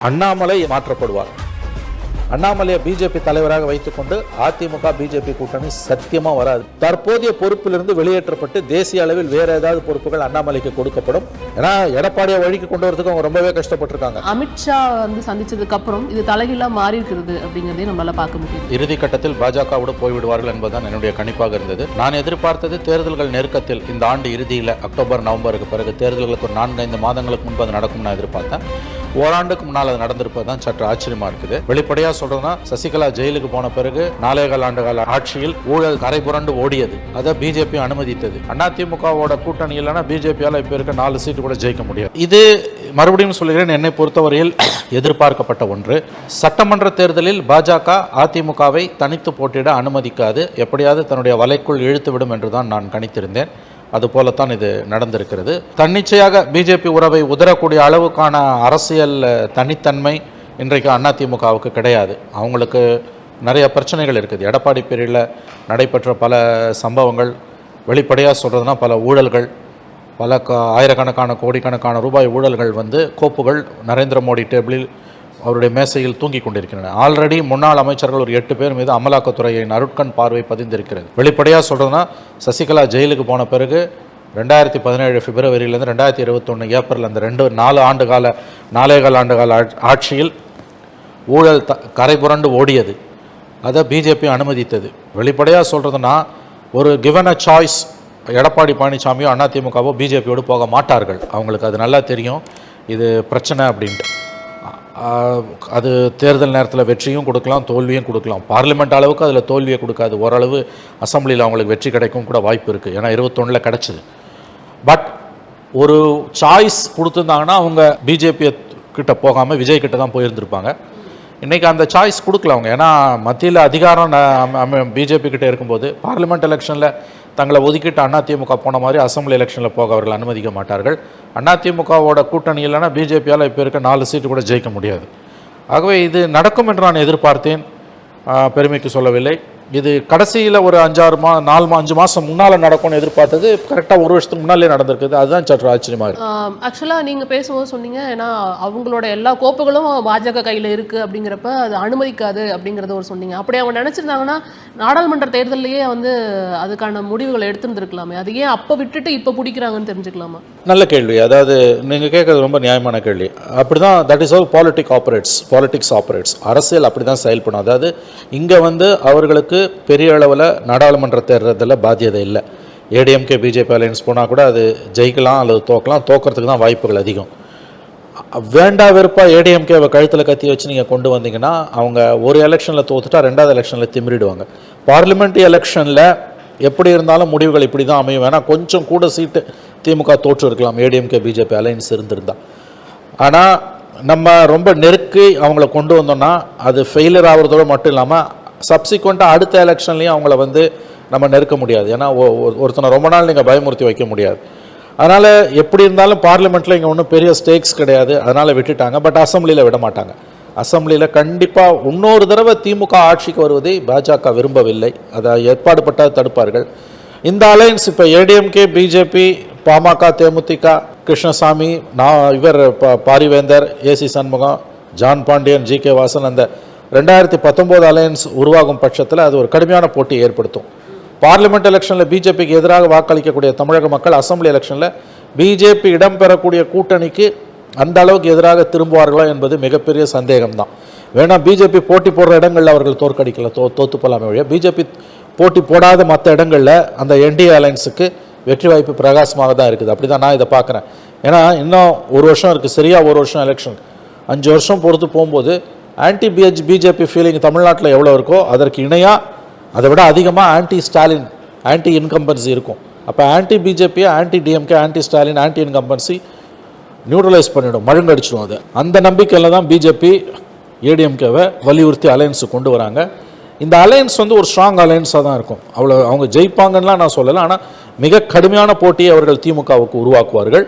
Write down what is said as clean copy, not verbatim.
அண்ணாமலை மாற்றப்படுவார். அண்ணாமலையை பிஜேபி தலைவராக வைத்துக்கொண்டு அதிமுக பிஜேபி கூட்டணி சத்தியமா வராது. தற்போதைய பொறுப்பிலிருந்து வெளியேற்றப்பட்டு தேசிய அளவில் வேற ஏதாவது பொறுப்புகள் அண்ணாமலைக்கு கொடுக்கப்படும். ஏன்னா எடப்பாடியை வழிக்கு கொண்டு வரதுக்கு அவங்க ரொம்பவே கஷ்டப்பட்டிருக்காங்க. அமித்ஷா சந்திச்சதுக்கு அப்புறம் இது தலைகீழா மாறி இருக்கிறது அப்படிங்கறதையும் நம்மளால பார்க்க முடியும். இறுதி கட்டத்தில் பாஜகவோடு போய்விடுவார்கள் என்பதுதான் என்னுடைய கணிப்பாக இருந்தது. நான் எதிர்பார்த்தது தேர்தல்கள் நெருக்கத்தில் இந்த ஆண்டு இறுதியில் அக்டோபர் நவம்பருக்கு பிறகு தேர்தல்களுக்கு ஒரு 4-5 மாதங்களுக்கு முன்பு அது நடக்கும் நான் எதிர்பார்த்தேன். ஓராண்டுக்கு முன்னால் அது நடந்திருப்பது தான் சற்று ஆச்சரியமா இருக்குது. வெளிப்படையா சொல்றதுன்னா சசிகலா ஜெயிலுக்கு போன பிறகு 4.25 ஆண்டுகால ஆட்சியில் ஊழல் கரை புரண்டு ஓடியது. அதை பிஜேபி அனுமதித்தது. அதிமுகவோட கூட்டணி இல்லைன்னா பிஜேபியால இப்ப இருக்க 4 சீட்டு கூட ஜெயிக்க முடியாது. இது மறுபடியும் சொல்கிறேன், என்னை பொறுத்தவரையில் எதிர்பார்க்கப்பட்ட ஒன்று. சட்டமன்ற தேர்தலில் பாஜக அதிமுகவை தனித்து போட்டியிட அனுமதிக்காது, எப்படியாவது தன்னுடைய வலைக்குள் இழுத்துவிடும் என்றுதான் நான் கணித்திருந்தேன். அதுபோலத்தான் இது நடந்திருக்கிறது. தன்னிச்சையாக பிஜேபி உறவை உதறக்கூடிய அளவுக்கான அரசியல் தனித்தன்மை இன்றைக்கு அதிமுகவுக்கு கிடையாது. அவங்களுக்கு நிறைய பிரச்சனைகள் இருக்குது. எடப்பாடி பீரியடில் நடைபெற்ற பல சம்பவங்கள், வெளிப்படையாக சொல்கிறதுனா பல ஊழல்கள், பல ஆயிரக்கணக்கான கோடிக்கணக்கான ரூபாய் ஊழல்கள் கோப்புகள் நரேந்திர மோடி டேபிளில் அவருடைய மேசையில் தூங்கி கொண்டிருக்கின்றன. ஆல்ரெடி முன்னாள் அமைச்சர்கள் ஒரு 8 பேர் மீது அமலாக்கத்துறையின் அருட்கண் பார்வை பதிந்திருக்கிறது. வெளிப்படையாக சொல்கிறதுனா சசிகலா ஜெயிலுக்கு போன பிறகு 2017 பிப்ரவரியிலேருந்து 2021 ஏப்ரல் அந்த 4.25 ஆண்டுகால ஆட்சியில் ஊழல் கரை புரண்டு ஓடியது. அதை பிஜேபி அனுமதித்தது. வெளிப்படையாக சொல்கிறதுனா ஒரு கிவன் அ சாய்ஸ் எடப்பாடி பழனிசாமியோ அதிமுகவோ பிஜேபியோடு போக மாட்டார்கள். அவங்களுக்கு அது நல்லா தெரியும் இது பிரச்சனை அப்படின்ட்டு. அது தேர்தல் நேரத்தில் வெற்றியும் கொடுக்கலாம், தோல்வியும் கொடுக்கலாம். பார்லிமெண்ட் அளவுக்கு அதில் தோல்வியை கொடுக்காது. ஓரளவு அசம்பிளியில் அவங்களுக்கு வெற்றி கிடைக்கும் கூட வாய்ப்பு இருக்குது. ஏன்னா 21 கிடச்சிது. பட் ஒரு சாய்ஸ் கொடுத்துருந்தாங்கன்னா அவங்க பிஜேபி கிட்ட போகாமல் விஜய் கிட்ட தான் போயிருந்திருப்பாங்க. இன்றைக்கி அந்த சாய்ஸ் கொடுக்கல அவங்க. ஏன்னா மத்தியில் அதிகாரம் பிஜேபி கிட்டே இருக்கும்போது பார்லிமெண்ட் எலெக்ஷனில் தங்களை ஒதுக்கிட்டு அதிமுக போன மாதிரி அசம்பிளி எலெக்ஷனில் போக அவர்கள் அனுமதிக்க மாட்டார்கள். அதிமுகவோட கூட்டணி இல்லைன்னா பிஜேபியால் இப்போ இருக்க 4 சீட்டு கூட ஜெயிக்க முடியாது. ஆகவே இது நடக்கும் என்று நான் எதிர்பார்த்தேன், பெருமைக்கு சொல்லவில்லை. இது கடைசியில் ஒரு 5 மாதம் முன்னால் நடக்கும்னு எதிர்பார்த்தது கரெக்டாக 1 வருஷத்துக்கு முன்னாலே நடந்திருக்குது. அதுதான் சற்று ஆச்சரியமாக இருக்குது. ஆக்சுவலாக நீங்கள் பேசும்போது சொன்னீங்க, ஏன்னா அவங்களோட எல்லா கோப்புகளும் பாஜக கையில் இருக்குது அப்படிங்கிறப்ப அது அனுமதிக்காது அப்படிங்கிறத ஒரு சொன்னீங்க. அப்படி அவங்க நினச்சிருந்தாங்கன்னா நாடாளுமன்ற தேர்தலையே அதுக்கான முடிவுகளை எடுத்துருந்துருக்கலாமே. அது ஏன் அப்போ விட்டுட்டு இப்போ பிடிக்கிறாங்கன்னு தெரிஞ்சுக்கலாமா? நல்ல கேள்வி. அதாவது நீங்கள் கேட்குறது ரொம்ப நியாயமான கேள்வி. அப்படி தான் that is how politics operates. அரசியல் அப்படி தான் செயல்படும். அதாவது இங்கே அவர்களுக்கு பெரிய அளவில் நாடாளுமன்ற தேர்தலில் பாத்தியதை இல்லை. ஏடிஎம்கே பிஜேபி அலையன்ஸ் போனால் கூட அது ஜெயிக்கலாம் அல்லது தோக்கிறதுக்கு தான் வாய்ப்புகள் அதிகம். வேண்டா வெறுப்பாக ஏடிஎம்கேவை கழுத்தில் கத்தி வச்சு நீங்கள் கொண்டு வந்தீங்கன்னா அவங்க ஒரு எலெக்ஷனில் தோத்துட்டா 2வது எலெக்ஷனில் திமிரிடுவாங்க. பார்லிமெண்ட் எலெக்ஷனில் எப்படி இருந்தாலும் முடிவுகள் இப்படி தான் அமையும். வேணால் கொஞ்சம் கூட சீட்டு திமுக தோற்று இருக்கலாம் ஏடிஎம்கே பிஜேபி அலையன்ஸ் இருந்திருந்தால். ஆனால் நம்ம ரொம்ப நெருக்கி அவங்கள கொண்டு வந்தோம்னா அது ஃபெயிலியர் ஆகிறதோடு மட்டும் இல்லாமல் சப்சிக்வெண்ட்டாக அடுத்த எலெக்ஷன்லேயும் அவங்கள நம்ம நெருக்க முடியாது. ஏன்னா ஒருத்தனை ரொம்ப நாள் நீங்கள் பயமுறுத்தி வைக்க முடியாது. அதனால் எப்படி இருந்தாலும் பார்லிமெண்ட்டில் இங்கே ஒன்றும் பெரிய ஸ்டேக்ஸ் கிடையாது, அதனால் விட்டுட்டாங்க. பட் அசம்பிளியில் விட மாட்டாங்க. அசம்பிளியில் கண்டிப்பாக இன்னொரு தடவை திமுக ஆட்சிக்கு வருவதை பாஜக விரும்பவில்லை. அதை ஏற்பாடுபட்டால் தடுப்பார்கள். இந்த அலையன்ஸ் இப்போ ஏடிஎம்கே பிஜேபி பாமக தேமுதிக கிருஷ்ணசாமி இவர் Parivendhar AC Shanmugam John Pandian G K Vasan அந்த 2019 அலையன்ஸ் உருவாகும் பட்சத்தில் அது ஒரு கடுமையான போட்டியை ஏற்படுத்தும். பார்லிமெண்ட் எலெக்ஷனில் பிஜேபிக்கு எதிராக வாக்களிக்கக்கூடிய தமிழக மக்கள் அசம்பிளி எலெக்ஷனில் பிஜேபி இடம்பெறக்கூடிய கூட்டணிக்கு அந்த அளவுக்கு எதிராக திரும்புவார்களா என்பது மிகப்பெரிய சந்தேகம்தான். வேணால் பிஜேபி போட்டி போடுற இடங்களில் அவர்கள் தோற்கடிக்கல, தோற்று போகலாமே வழியாக பிஜேபி போட்டி போடாத மற்ற இடங்களில் அந்த என்டிஏ அலையன்ஸுக்கு வெற்றி வாய்ப்பு பிரகாசமாக தான் இருக்குது. அப்படி தான் நான் இதை பார்க்குறேன். ஏன்னா இன்னும் 1 வருஷம் இருக்குது, சரியாக 1 வருஷம் எலெக்ஷன். 5 வருஷம் பொறுத்து போகும்போது ஆன்டி பிஜேபி ஃபீலிங் தமிழ்நாட்டில் எவ்வளோ இருக்கோ அதற்கு இணையாக அதை விட அதிகமாக ஆன்டி ஸ்டாலின் ஆன்டி இன்கம்பன்சி இருக்கும். அப்போ ஆன்டி பிஜேபியை anti DMK anti Stalin anti incumbency neutralise பண்ணிவிடும், மழுங்கடிச்சிடும். அது அந்த நம்பிக்கையில் தான் பிஜேபி ஏடிஎம்கேவை வலியுறுத்தி அலையன்ஸு கொண்டு வராங்க. இந்த அலையன்ஸ் ஒரு ஸ்ட்ராங் அலையன்ஸாக தான் இருக்கும். அவ்வளோ அவங்க ஜெயிப்பாங்கன்னெலாம் நான் சொல்லலை. ஆனால் மிக கடுமையான போட்டியை அவர்கள் திமுகவுக்கு உருவாக்குவார்கள்.